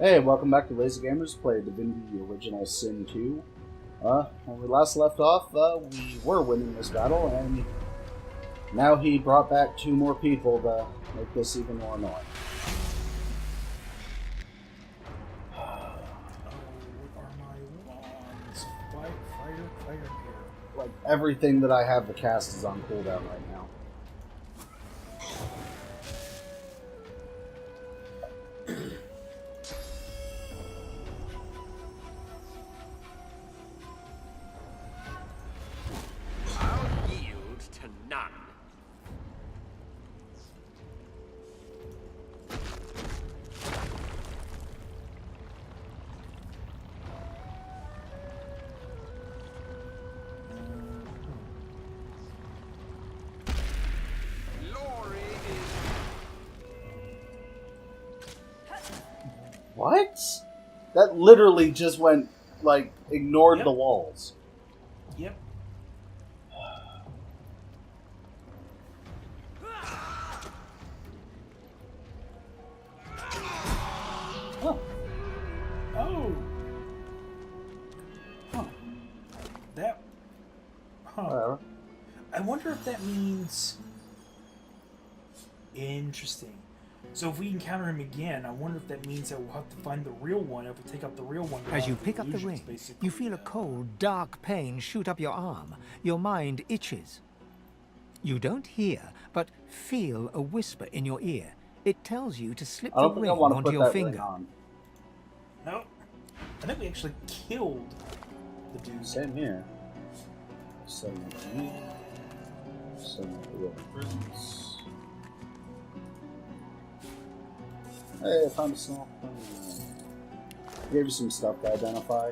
Hey, welcome back to Lazy Gamers. Play Divinity Original Sin 2. When we last left off, we were winning this battle, and now he brought back 2 more people to make this even more annoying. What are my wands? Fire here. Like, everything that I have to cast is on cooldown right now. I'll yield to none. Glory is What? That literally just went, like, ignored Yep. the walls. Yep. Huh. Oh. Huh. That. Huh. Whatever. I wonder if that means. Interesting. So if we encounter him again, I wonder if that means that we'll have to find the real one. If we take up the real one, we'll As you have pick up the illusions, ring, basically. you feel a cold, dark pain shoot up your arm. Your mind itches. You don't hear, but feel a whisper in your ear. It tells you to slip I the don't think ring I want to onto put your that finger. ring on. No. I think we actually killed the dude. Same here. Same with me. Same with the real prisons. Hey, I found a small thing. Gave you some stuff to identify.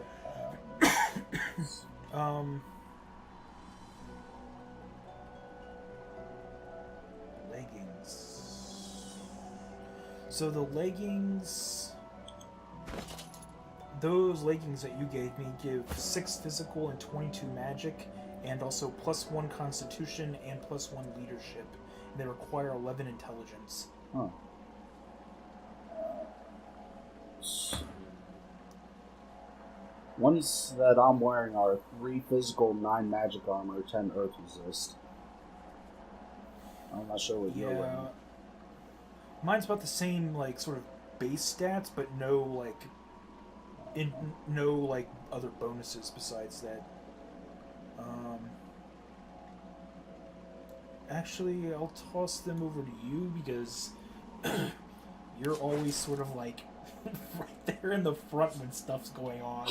Leggings. So the leggings, those leggings that you gave me give 6 physical and 22 magic, and also +1 constitution and +1 leadership. And they require 11 intelligence. Huh. Ones that I'm wearing are 3 physical, 9 magic armor, 10 earth resist. I'm not sure what you're Yeah. wearing. Mine's about the same, like, sort of base stats, but no, like, no, like, other bonuses besides that. Actually, I'll toss them over to you because you're always sort of, like, right there in the front when stuff's going on.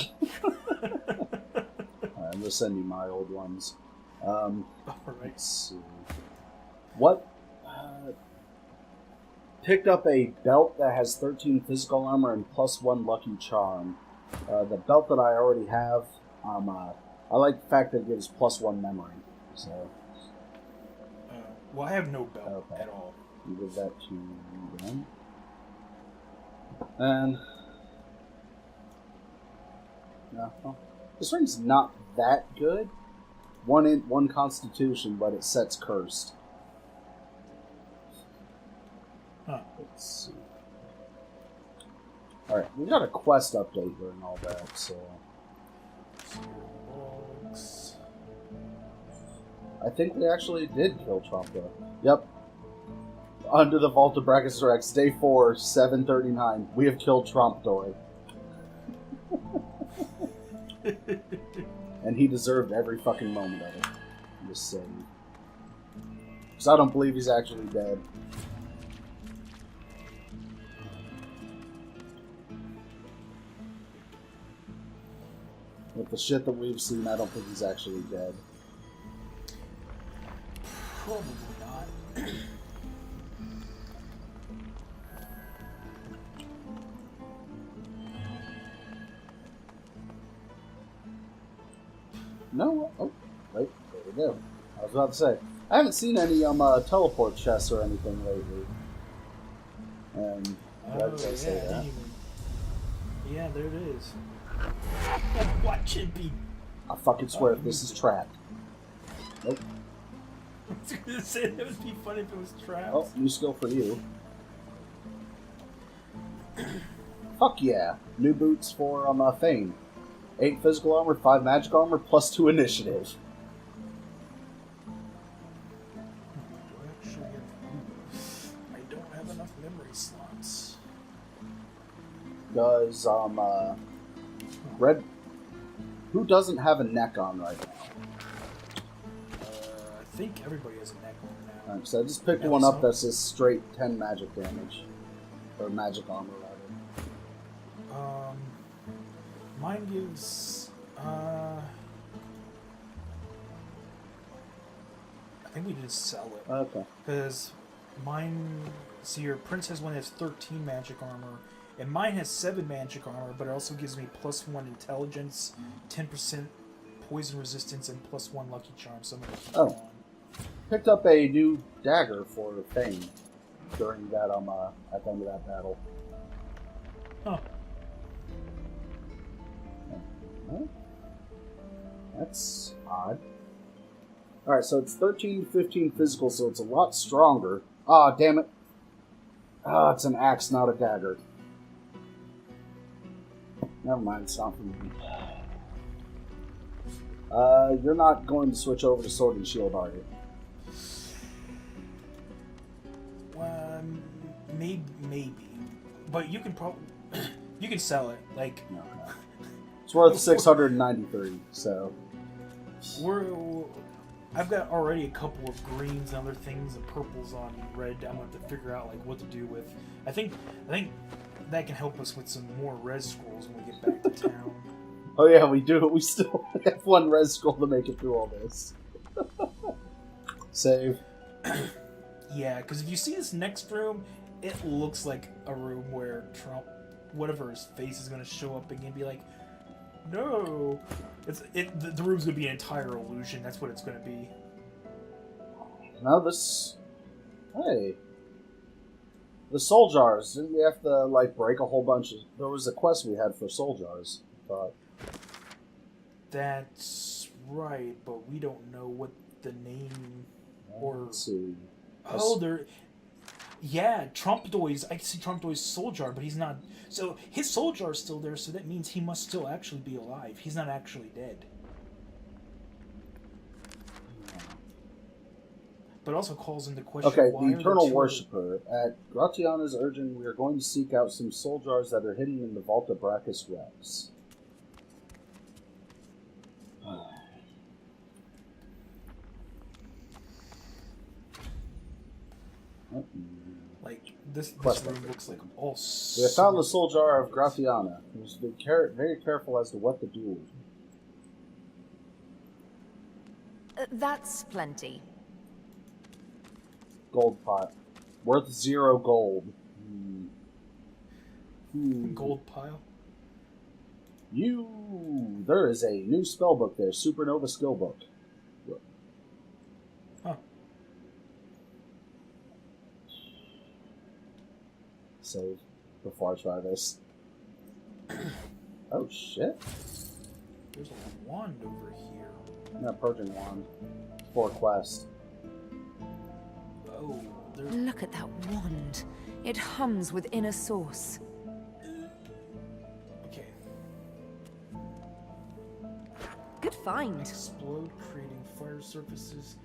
I'm just sending you my old ones. Alright. Let's see. What? Picked up a belt that has 13 physical armor and +1 lucky charm. The belt that I already have, I like the fact that it gives +1 memory. So, Well, I have no belt Okay. at all. you give that to them. And no, well, this ring's not that good. One constitution, but it sets cursed. Huh. Let's see. Alright, we got a quest update here and all that, so Logs. I think we actually did kill Trump though. Yep. Under the Vault of Brachus Rex, day 4, 7:39. We have killed Trump Dory. And he deserved every fucking moment of it. I'm just saying. Because I don't believe he's actually dead. With the shit that we've seen, I don't think he's actually dead. Probably not. No? Oh, wait, there we go. I was about to say, I haven't seen any teleport chests or anything lately. And why did I say I that? didn't even... Yeah, there it is. Watch it be. I fucking swear if this is trapped. Nope. I was gonna say that would be funny if it was trapped. Oh, new skill for you. Fuck yeah. New boots for Fane. 8 physical armor, 5 magic armor, plus 2 initiative. Actually, I don't have enough memory slots. Does, Red... Who doesn't have a neck on right now? I think everybody has a neck on now. Alright, so I just picked one up that's just straight 10 magic damage. Or magic armor, rather. Mine gives, I think we just sell it. Okay. Because mine, see, your princess one has 13 magic armor, and mine has 7 magic armor, but it also gives me +1 intelligence, 10% poison resistance, and +1 lucky charm, so I'm going to keep it on. Picked up a new dagger for Fane during that, at the end of that battle. Huh. That's odd. Alright, so it's 13 to 15 physical, so it's a lot stronger. Ah, damn it. Ah, it's an axe, not a dagger. Never mind, it's not for me. You're not going to switch over to sword and shield, are you? Maybe. But you can probably... you can sell it, like... No. It's worth 693, so... I've got already a couple of greens and other things and purples on red. I'm going to have to figure out like what to do with. I think that can help us with some more res scrolls when we get back to town. Oh yeah, we do. We still have 1 res scroll to make it through all this. Save. Yeah, because if you see this next room, it looks like a room where Trump, whatever his face is going to show up again and be like, no. The room's going to be an entire illusion. That's what it's going to be. Now this... Hey. The soul jars. Didn't we have to, like, break a whole bunch of... There was a quest we had for soul jars, I thought. That's right, but we don't know what the name or... Let's see. Oh, there... Yeah, Trumpdoy's... I can see Trumpdoy's soul jar, but he's not... So, his soul jar is still there, so that means he must still actually be alive. He's not actually dead. But also calls into question... Okay, why the Eternal two... Worshipper. At Gratiana's urging, we are going to seek out some soul jars that are hidden in the Vault of Brachus Rex. Like, this room looks like all... We have found the soul jar of Gratiana. We must be very careful as to what to do with it. That's plenty. Gold pot. Worth 0 gold. Gold pile? There is a new spellbook there. Supernova Skillbook. Huh. Save before I try this. Oh shit. There's a wand over here. That purging wand. For quest. Oh, there's... Look at that wand. It hums with inner source. Okay. Good find. Explode, creating fire surfaces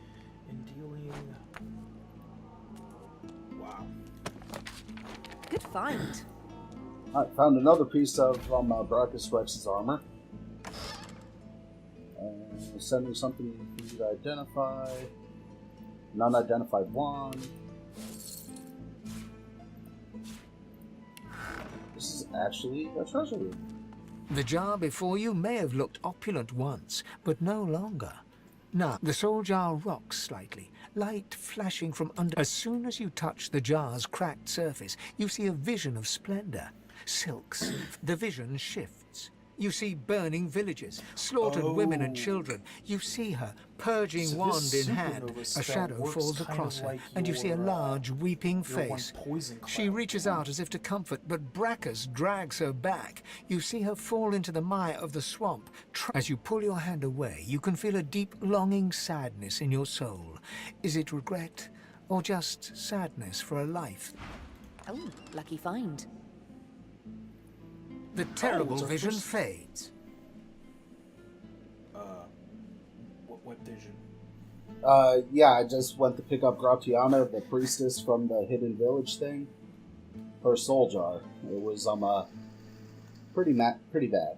and dealing... Wow. Good find. I found another piece of Brachus Rex's armor. Sending something for you to identify. Non-identified wand. This is actually a treasure room. The jar before you may have looked opulent once, but no longer. Now, the soul jar rocks slightly, light flashing from under. As soon as you touch the jar's cracked surface, you see a vision of splendor. Silks. The vision shifts. You see burning villages, slaughtered women and children. You see her, purging wand in hand. A shadow falls across her, and you see a large, weeping face. She reaches out as if to comfort, but Brachus drags her back. You see her fall into the mire of the swamp. As you pull your hand away, you can feel a deep, longing sadness in your soul. Is it regret, or just sadness for a life? Oh, lucky find. The terrible it's our vision first- fades. What vision? Yeah, I just went to pick up Gratiana, the priestess from the Hidden Village thing. Her soul jar. It was, pretty bad.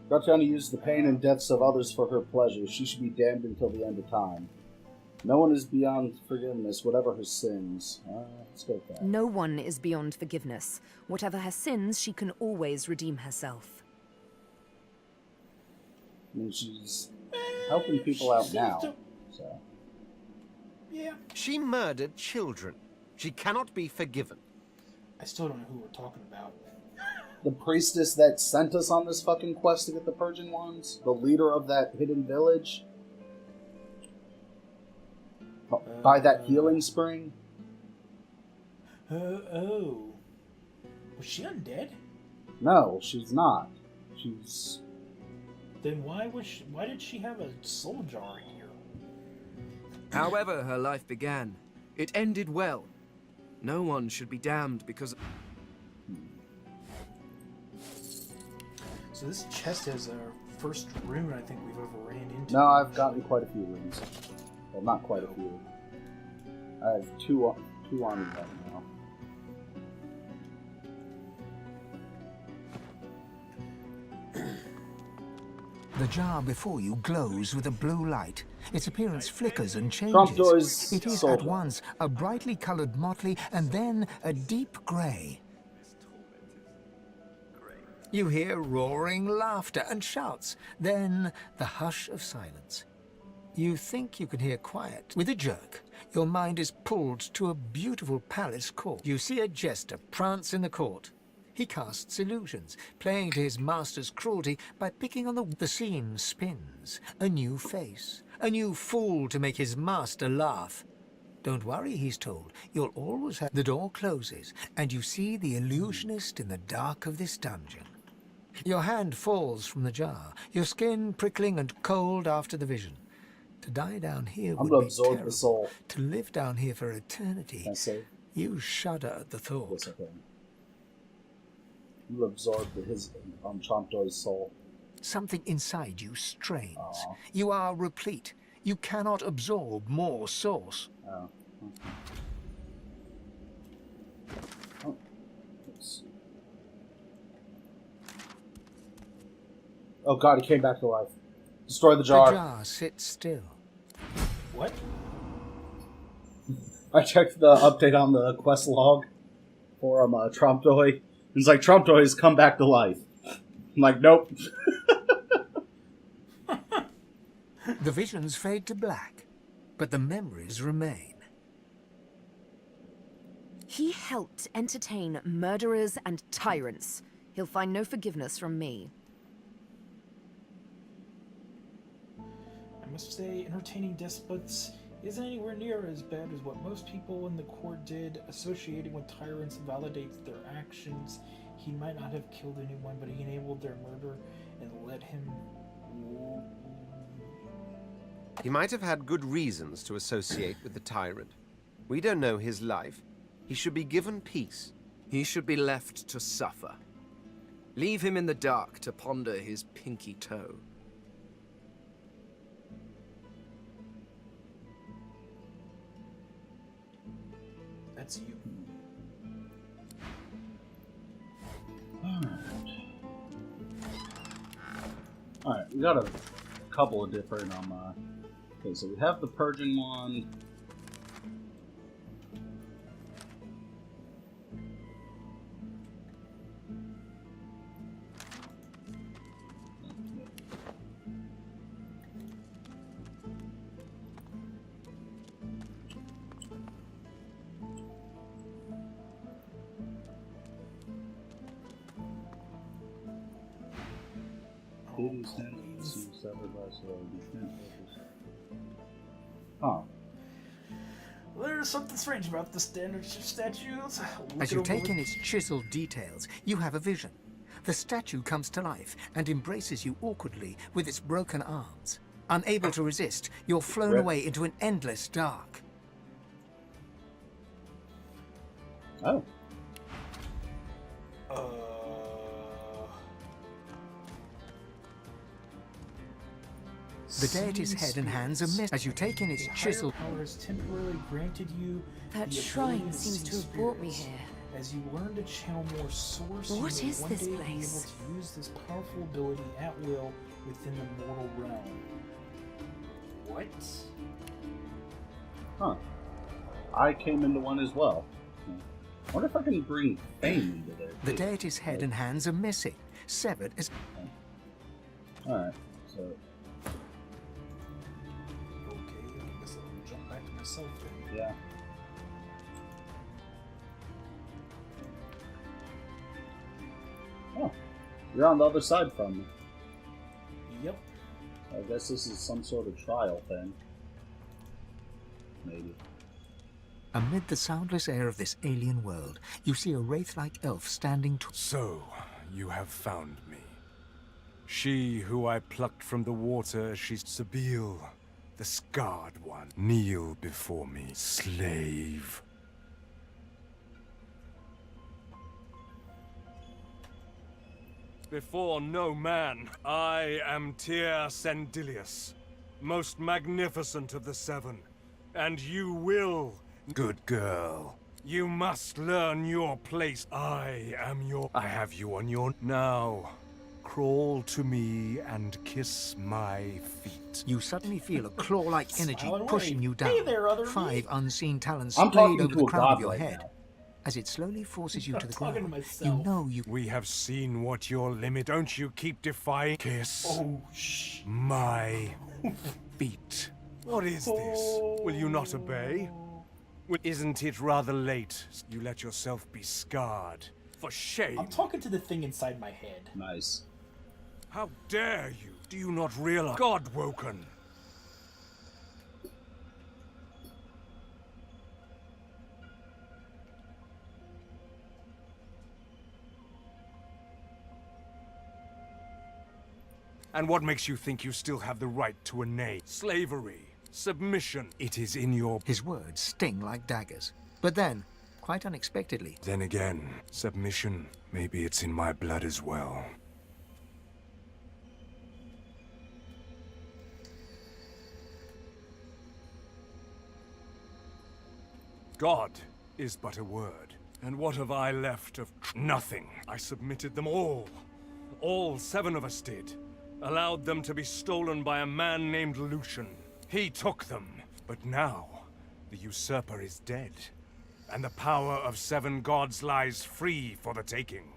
Gratiana used the pain and deaths of others for her pleasure. She should be damned until the end of time. No one is beyond forgiveness, whatever her sins. Let's go with that. No one is beyond forgiveness. Whatever her sins, she can always redeem herself. I mean, she's helping people out now, so... Yeah. She murdered children. She cannot be forgiven. I still don't know who we're talking about. The priestess that sent us on this fucking quest to get the Purging Wands? The leader of that hidden village? By that healing spring? Oh. Was she undead? No, she's not. She's... Then why did she have a soul jar here? However her life began, it ended well. No one should be damned because... So this chest has our first rune I think we've ever ran into. No, I've gotten quite a few runes. Well, not quite a few. I have two on me right now. The jar before you glows with a blue light. Its appearance flickers and changes. Prompto's It is soul at jar. once a brightly colored motley and then a deep gray. You hear roaring laughter and shouts, then the hush of silence. You think you can hear quiet. With a jerk, your mind is pulled to a beautiful palace court. You see a jester prance in the court. He casts illusions, playing to his master's cruelty by picking on the scene spins. A new face, a new fool to make his master laugh. Don't worry, he's told. You'll always have... The door closes, and you see the illusionist in the dark of this dungeon. Your hand falls from the jar, your skin prickling and cold after the vision. To die down here I'm would gonna be absorb terrible. the soul. To live down here for eternity, Can I save? you shudder at the thought. Yes, I can. I'm gonna absorb his Prompto's soul. Something inside you strains. Aw. You are replete. You cannot absorb more source. Oh. Oh. Let's see. Oh god, he came back to life. Destroy the jar. The jar sits still. What? I checked the update on the quest log for Tromptoy. It's like, Tromptoy's come back to life. I'm like, nope. The visions fade to black, but the memories remain. He helped entertain murderers and tyrants. He'll find no forgiveness from me. I must say, entertaining despots isn't anywhere near as bad as what most people in the court did. Associating with tyrants validates their actions. He might not have killed anyone, but he enabled their murder and let him... He might have had good reasons to associate with the tyrant. We don't know his life. He should be given peace. he should be left to suffer. Leave him in the dark to ponder his pinky toe. That's you. Alright, we got a couple of different, okay, so we have the Purging Wand. Oh. There's something strange about the standard statues. As you take in its chiseled details, you have a vision. The statue comes to life and embraces you awkwardly with its broken arms. Unable to resist, you're flown away into an endless dark. Oh. The deity's head and hands are missed as you take in its A higher chisel. power has temporarily granted you That the shrine ability to seems see to have brought me spirits. here. As you learn to channel more source, What you will is one this day place? be able to use this powerful ability at will within the mortal realm. What? Huh. I came into one as well. I wonder if I can bring Fame into there. The too. deity's head and hands are missing, severed as... Alright, so. Okay, I guess I'll jump back to myself then. Yeah. Oh. You're on the other side from me. Yep. I guess this is some sort of trial thing. Maybe. Amid the soundless air of this alien world, you see a wraith-like elf standing So, you have found me. She who I plucked from the water, she's Sabil, the scarred one. Kneel before me, slave. Before no man, I am Tyr Sendilius, most magnificent of the seven, and you will, good girl. You must learn your place. I have you on your... Now, crawl to me and kiss my feet. You suddenly feel a claw-like energy Smile away. pushing you down. Hey there, other me. 5 unseen talons I'm splayed talking over to the a crown of god your right head. now. As it slowly forces you I'm to the talking to ground, you myself. know you... We have seen what your limit... Don't you keep defying... Kiss Oh, shh. my feet. What is this? Will you not obey? Isn't it rather late? You let yourself be scarred. For shame. I'm talking to the thing inside my head. Nice. How dare you? Do you not realize? God-woken. And what makes you think you still have the right to a name? Slavery, submission. It is in your... His words sting like daggers. But then, quite unexpectedly, Then again, submission. Maybe it's in my blood as well. God is but a word. And what have I left of... Nothing. I submitted them all. All 7 of us did. Allowed them to be stolen by a man named Lucian. He took them. But now, the usurper is dead. And the power of 7 gods lies free for the taking.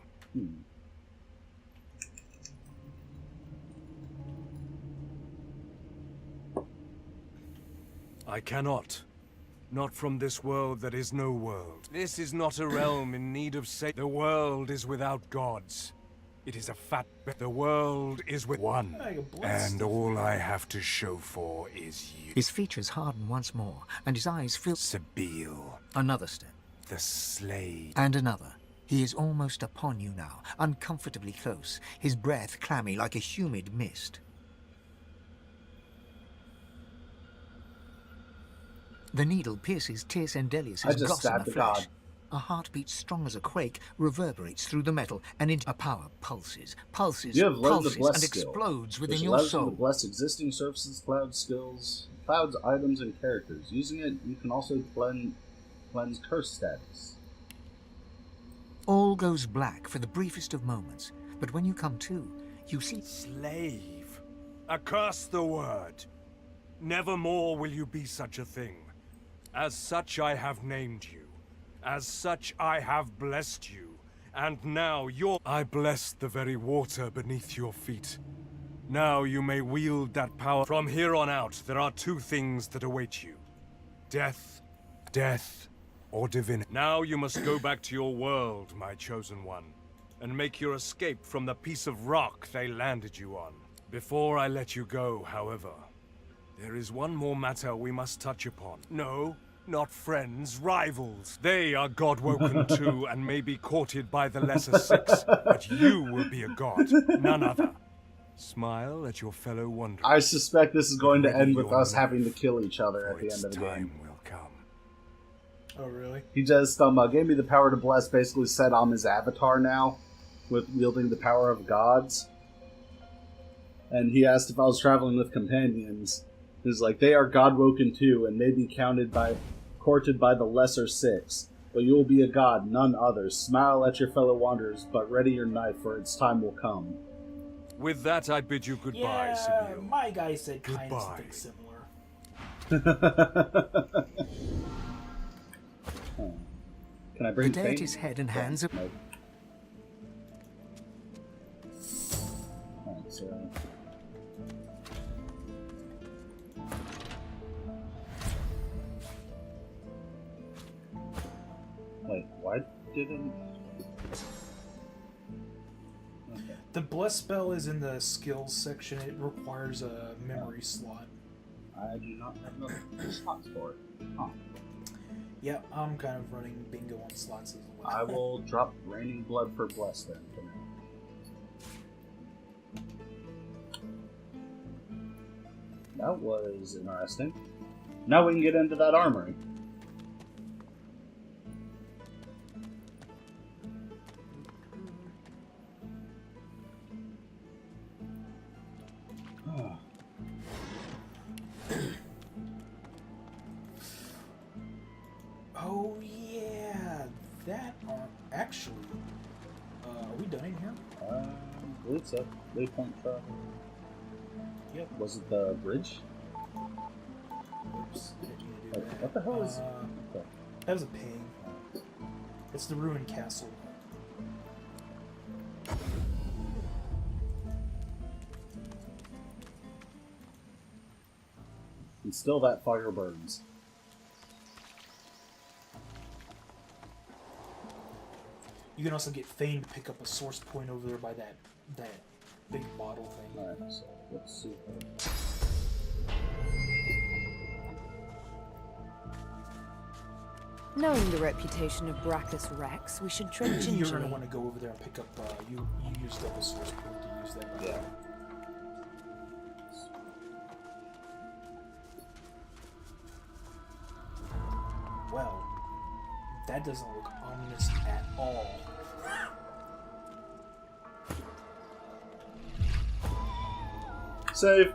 I cannot. Not from this world that is no world. This is not a realm in need of the world is without gods. It is a fat... The world is with one. I got blessed. And all I have to show for is you. his features harden once more, and his eyes fill... Sabil, Another step, the slave. and another. He is almost upon you now, uncomfortably close, his breath clammy like a humid mist. The needle pierces Tyr Sendelius' I just gossamer stabbed the flesh. god. A heartbeat strong as a quake reverberates through the metal, and into a power pulses, You have learned the pulses, bless and skill, explodes which within your allows you soul. to bless existing surfaces, cloud skills, clouds, items, and characters. Using it, you can also cleanse curse status. All goes black for the briefest of moments, but when you come to, you see... Slave. Accursed the word. Nevermore will you be such a thing. As such I have named you. As such I have blessed you. And now I bless the very water beneath your feet. Now you may wield that power. From here on out, there are 2 things that await you. Death, or divinity. Now you must go back to your world, my chosen one, and make your escape from the piece of rock they landed you on. Before I let you go, however, there is one more matter we must touch upon. No, not friends, rivals. They are god-woken too, and may be courted by the lesser 6, but you will be a god, none other. Smile at your fellow wanderer. I suspect this is going to Ready end with your us knife, having to kill each other for at the its end of the time game. will come. Oh, really? He just gave me the power to bless, basically said I'm his avatar now, with wielding the power of gods. and he asked if I was traveling with companions. He's like, they are God-woken too, and may be courted by the lesser six. But you will be a god, none other. Smile at your fellow wanderers, but ready your knife, for its time will come. With that, I bid you goodbye, Yeah, Sibyl. my guy said kind of Goodbye. something similar. Can I bring The Fane? deity's head and hands are... Nope. Alright, so... Wait, why didn't... Okay. The bless spell is in the skills section. It requires a memory slot. I do not have enough slots for it. Huh. Yeah, I'm kind of running bingo on slots as well. I will drop Raining Blood for Bless then for now. That was interesting. Now we can get into that armory. Oh yeah, that are actually. Are we done in here? I believe so. Waypoint travel. Yep. Was it the bridge? Oops, didn't mean to do Like, that. what the hell is... Okay. That was a ping. It's the ruined castle. And still that fire burns. You can also get Fane to pick up a source point over there by that big bottle thing. Alright, so let's see. Knowing the reputation of Brachus Rex, we should tread You're gingerly. gonna want to go over there and pick up. You used up a source point to use that. Yeah. Well, that doesn't look ominous at all. Save!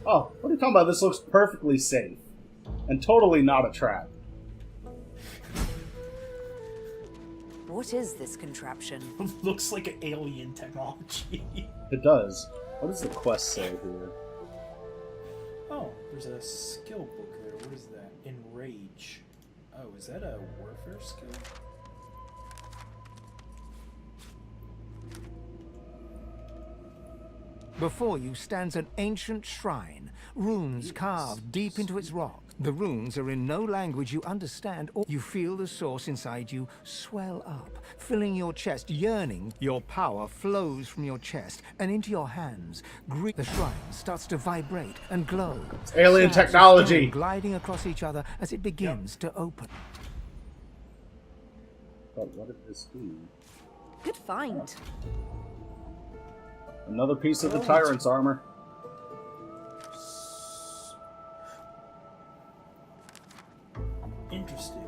Oh, what are you talking about? This looks perfectly safe. And totally not a trap. What is this contraption? Looks like an alien technology. It does. What does the quest say here? Oh, there's a skill book there. What is that? Enrage. Oh, is that a warfare skill? Before you stands an ancient shrine, runes carved deep into its rock. The runes are in no language you understand, or you feel the source inside you swell up, filling your chest, yearning. Your power flows from your chest and into your hands. The shrine starts to vibrate and glow. It's alien Slabs of technology! stone gliding across each other as it begins to open. But what did this do? Good find. Another piece of the Tyrant's armor. Interesting.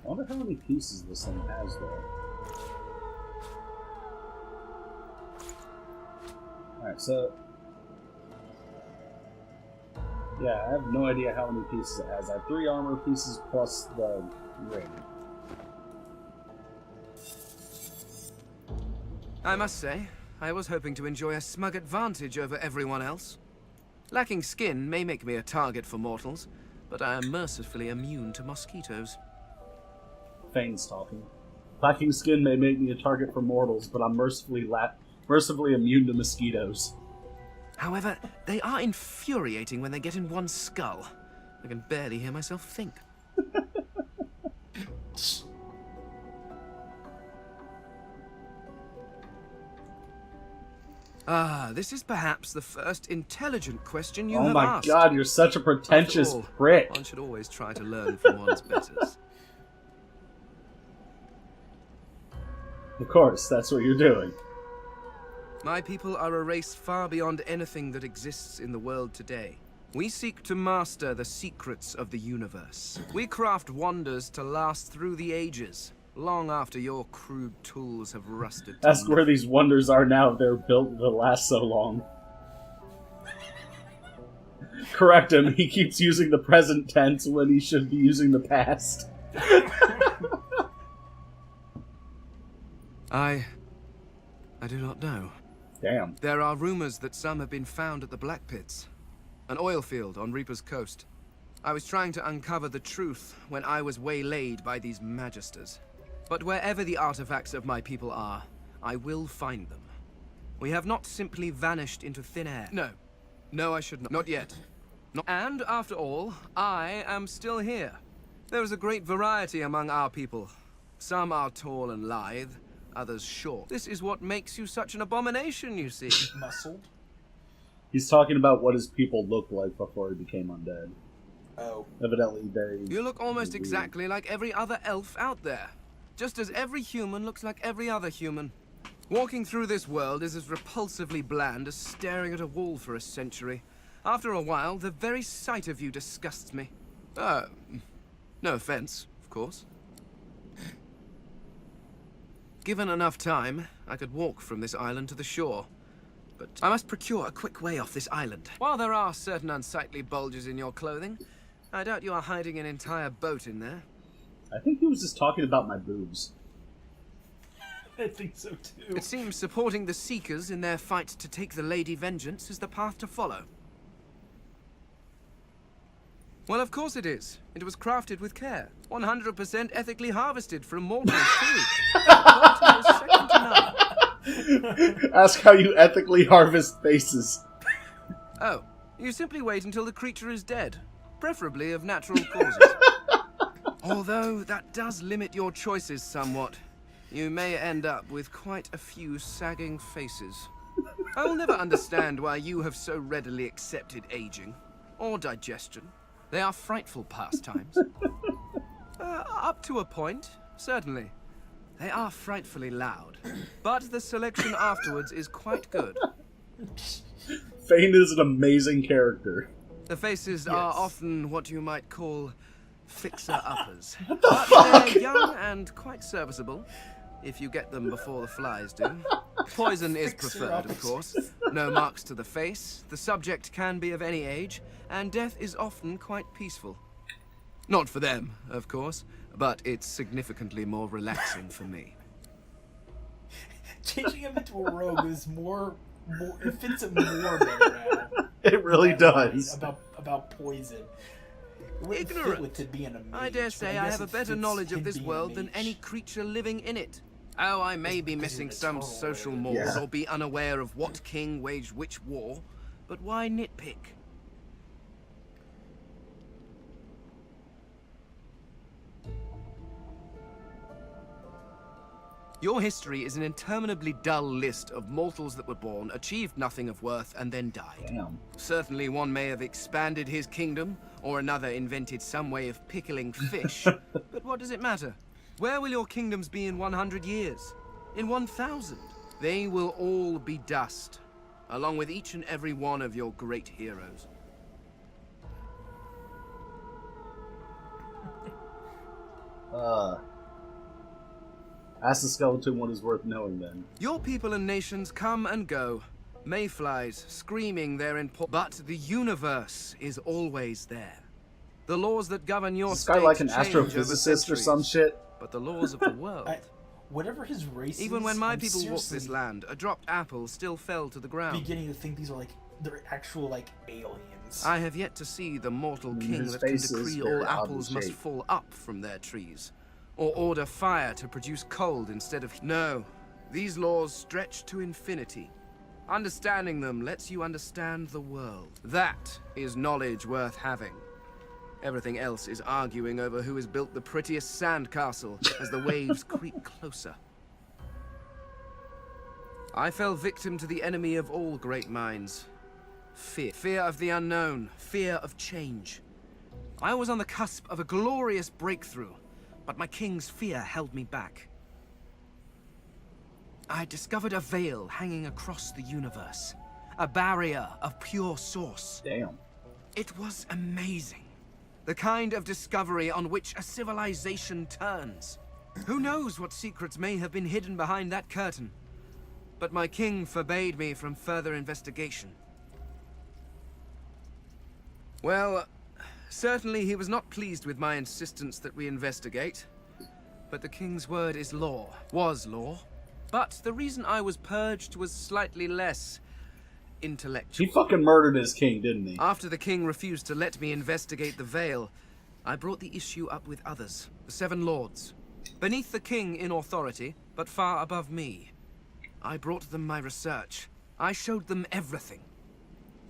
I wonder how many pieces this thing has, though. Alright, so... yeah, I have no idea how many pieces it has. I have 3 armor pieces plus the ring. I must say, I was hoping to enjoy a smug advantage over everyone else. Lacking skin may make me a target for mortals, but I am mercifully immune to mosquitoes. Fane's talking. Lacking skin may make me a target for mortals, but I'm mercifully immune to mosquitoes. However, they are infuriating when they get in one's skull. I can barely hear myself think. Ah, this is perhaps the first intelligent question you Oh have my asked. god, you're such a pretentious After all, prick. One should always try to learn from one's betters. Of course, that's what you're doing. My people are a race far beyond anything that exists in the world today. We seek to master the secrets of the universe. We craft wonders to last through the ages, long after your crude tools have rusted. Ask where these wonders are now if they're built to last so long. Correct him, he keeps using the present tense when he should be using the past. I do not know. Damn. There are rumors that some have been found at the Black Pits, an oil field on Reaper's Coast. I was trying to uncover the truth when I was waylaid by these magisters. But wherever the artifacts of my people are, I will find them. We have not simply vanished into thin air. No. No, I should not. Not yet. And, after all, I am still here. There is a great variety among our people. Some are tall and lithe, others short. This is what makes you such an abomination, you see. Muscled. He's talking about what his people looked like before he became undead. Oh. Evidently very... You look almost exactly like every other elf out there. Just as every human looks like every other human. Walking through this world is as repulsively bland as staring at a wall for a century. After a while, the very sight of you disgusts me. No offense, of course. Given enough time, I could walk from this island to the shore. But I must procure a quick way off this island. While there are certain unsightly bulges in your clothing, I doubt you are hiding an entire boat in there. I think he was just talking about my boobs. I think so too. It seems supporting the Seekers in their fight to take the Lady Vengeance is the path to follow. Well, of course it is. It was crafted with care. 100% ethically harvested from mortals, too. Quality is second to none. Ask how you ethically harvest faces. Oh, you simply wait until the creature is dead. Preferably of natural causes. Although, that does limit your choices somewhat. You may end up with quite a few sagging faces. I will never understand why you have so readily accepted aging. Or digestion. They are frightful pastimes. Up to a point, certainly. They are frightfully loud. But the selection afterwards is quite good. Fane is an amazing character. The faces are often what you might call fixer-uppers. What But the fuck? they're young and quite serviceable, if you get them before the flies do. Poison is preferred, of course. No marks to the face, the subject can be of any age, and death is often quite peaceful. Not for them, of course, but it's significantly more relaxing for me. Changing him into a rogue is more it fits him more better now. It really does. About poison. It wouldn't fit Ignorant. with it being a mage, I dare but say guess I have a it better fits knowledge him of this being a world than mage. any creature living in it. Oh, I may be because missing you're some eternal, social right? mores Yeah. or be unaware of what king waged which war, but why nitpick? Your history is an interminably dull list of mortals that were born, achieved nothing of worth, and then died. Damn. Certainly one may have expanded his kingdom, or another invented some way of pickling fish. But what does it matter? Where will your kingdoms be in 100 years? In 1,000? They will all be dust, along with each and every one of your great heroes. Ask the skeleton what is worth knowing then. Your people and nations come and go, mayflies screaming their but the universe is always there. The laws that govern your Is this guy state like an change over astrophysicist or some centuries, shit? but the laws of the world. Whatever his race is, Even when my I'm people walked this seriously land, a dropped apple still fell to the ground. beginning to think these are they're actual aliens. I have yet to see the mortal king his that can face is decree very all apples oddly must shaped. fall up from their trees, or order fire to produce cold instead of... No, these laws stretch to infinity. Understanding them lets you understand the world. That is knowledge worth having. Everything else is arguing over who has built the prettiest sandcastle as the waves creep closer. I fell victim to the enemy of all great minds. Fear. Fear of the unknown. Fear of change. I was on the cusp of a glorious breakthrough, but my king's fear held me back. I discovered a veil hanging across the universe. A barrier of pure source. Damn. It was amazing. The kind of discovery on which a civilization turns. Who knows what secrets may have been hidden behind that curtain? But my king forbade me from further investigation. Well, certainly he was not pleased with my insistence that we investigate. But the king's word is law, was law. But the reason I was purged was slightly less intellectual. He fucking murdered his king, didn't he? After the king refused to let me investigate the Veil, I brought the issue up with others, the Seven Lords. Beneath the king in authority, but far above me. I brought them my research. I showed them everything.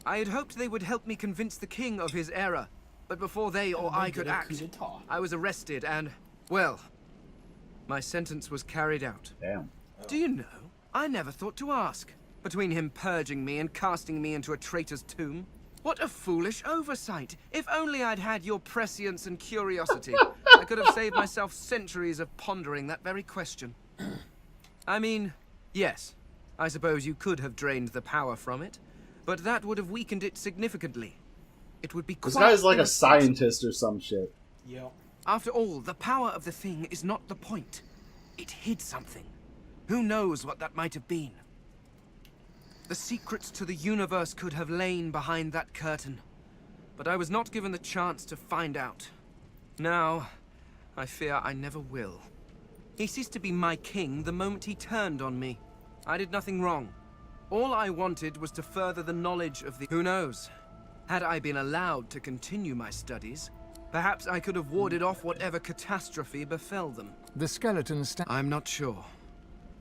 I had hoped they would help me convince the king of his error, but before they or I could act, I was arrested and, well, my sentence was carried out. Damn. Do you know, I never thought to ask. Between him purging me and casting me into a traitor's tomb. What a foolish oversight. If only I'd had your prescience and curiosity, I could have saved myself centuries of pondering that very question. I mean, yes, I suppose you could have drained the power from it, but that would have weakened it significantly. It would be quite... This guy's like a scientist or some shit. Yep. After all, the power of the thing is not the point. It hid something. Who knows what that might have been? The secrets to the universe could have lain behind that curtain, but I was not given the chance to find out. Now, I fear I never will. He ceased to be my king the moment he turned on me. I did nothing wrong. All I wanted was to further the knowledge of the... Who knows? Had I been allowed to continue my studies, perhaps I could have warded off whatever catastrophe befell them. The skeleton I'm not sure.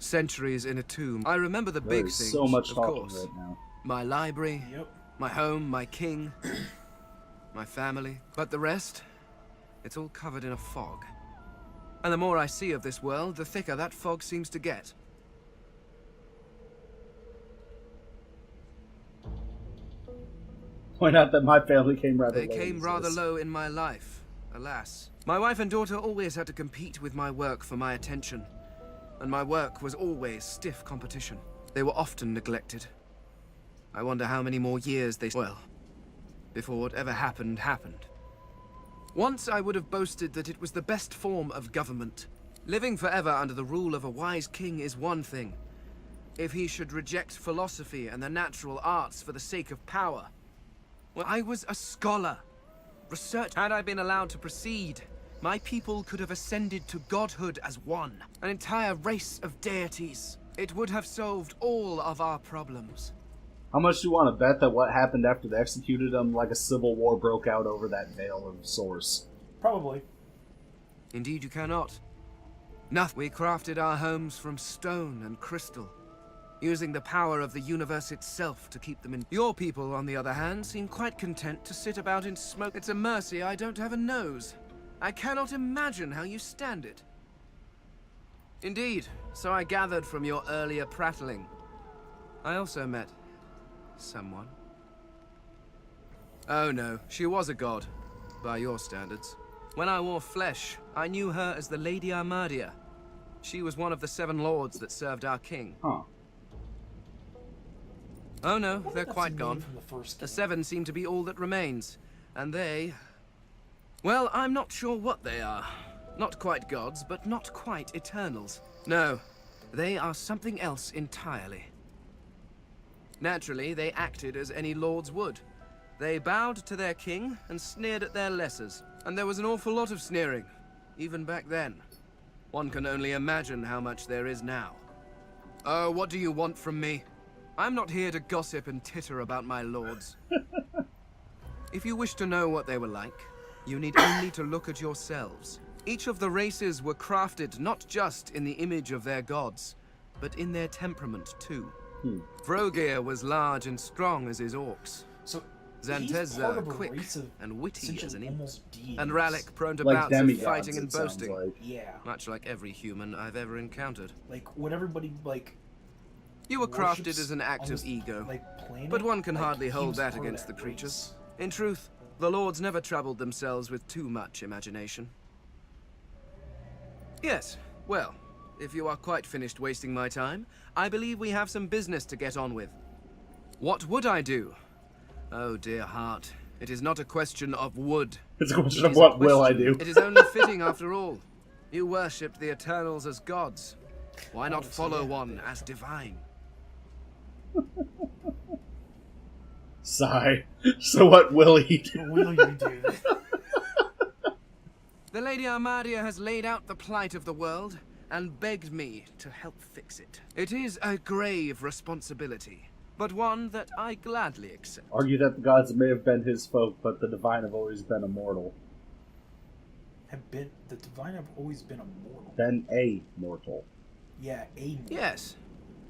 Centuries in a tomb. I remember the big There's things, so much of talking course. right now. My library, Yep. my home, my king, my family. But the rest, it's all covered in a fog. And the more I see of this world, the thicker that fog seems to get. Point out that my family came rather They low. came rather low in my life, alas. My wife and daughter always had to compete with my work for my attention. And my work was always stiff competition. They were often neglected. I wonder how many more years they... Well, before whatever happened, happened. Once I would have boasted that it was the best form of government. Living forever under the rule of a wise king is one thing. If he should reject philosophy and the natural arts for the sake of power... Well, I was a scholar. Research. Had I been allowed to proceed, my people could have ascended to godhood as one. An entire race of deities. It would have solved all of our problems. How much do you want to bet that what happened after they executed him, like a civil war broke out over that veil of source? Probably. Indeed you cannot. Nothing. We crafted our homes from stone and crystal, using the power of the universe itself to keep them in... Your people, on the other hand, seem quite content to sit about in smoke. It's a mercy I don't have a nose. I cannot imagine how you stand it. Indeed, so I gathered from your earlier prattling. I also met... someone. Oh no, she was a god, by your standards. When I wore flesh, I knew her as the Lady Armadia. She was one of the 7 lords that served our king. Huh. Oh no, they're That's quite a name gone. from the first The game. 7 seem to be all that remains. And they... Well, I'm not sure what they are. Not quite gods, but not quite eternals. No, they are something else entirely. Naturally, they acted as any lords would. They bowed to their king and sneered at their lessers. And there was an awful lot of sneering, even back then. One can only imagine how much there is now. Oh, what do you want from me? I'm not here to gossip and titter about my lords. If you wish to know what they were like, you need only to look at yourselves. Each of the races were crafted not just in the image of their gods, but in their temperament too. Vrogir was large and strong as his orcs. So Zanteza quick and witty as an imp. deity. And Rallic prone to Like bouts of demigods, fighting and it sounds boasting. like. Yeah. Much like every human I've ever encountered. Like what everybody like. You were crafted worships as an act on of this, ego. like, planet, But one can like, hardly he hold was that part of against the that creatures. race. In truth, the lords never troubled themselves with too much imagination. Yes, well, if you are quite finished wasting my time, I believe we have some business to get on with. What would I do? Oh dear heart, It is not a question of would. It's a question It of is a what will I question. do. It is only fitting after all. You worshipped the Eternals as gods. Why not follow one as divine? Sigh. So what will he do? What will you do? The Lady Armadia has laid out the plight of the world and begged me to help fix it. It is a grave responsibility, but one that I gladly accept. Argue that the gods may have been his folk, but the divine have always been immortal. The divine have always been immortal. Been a mortal. Yeah, a mortal. Yes.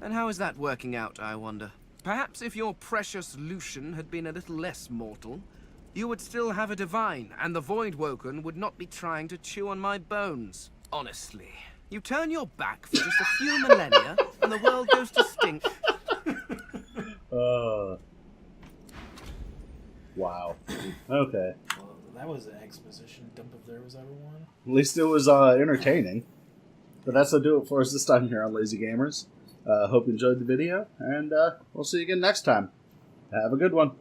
And how is that working out, I wonder? Perhaps if your precious Lucian had been a little less mortal, you would still have a divine, and the Voidwoken would not be trying to chew on my bones. Honestly, you turn your back for just a few millennia, and the world goes to stink. Wow. Okay. Well, that was an exposition dump if there was ever one. At least it was entertaining. But that's going to do it for us this time here on Lazy Gamers. Hope you enjoyed the video, and we'll see you again next time. Have a good one.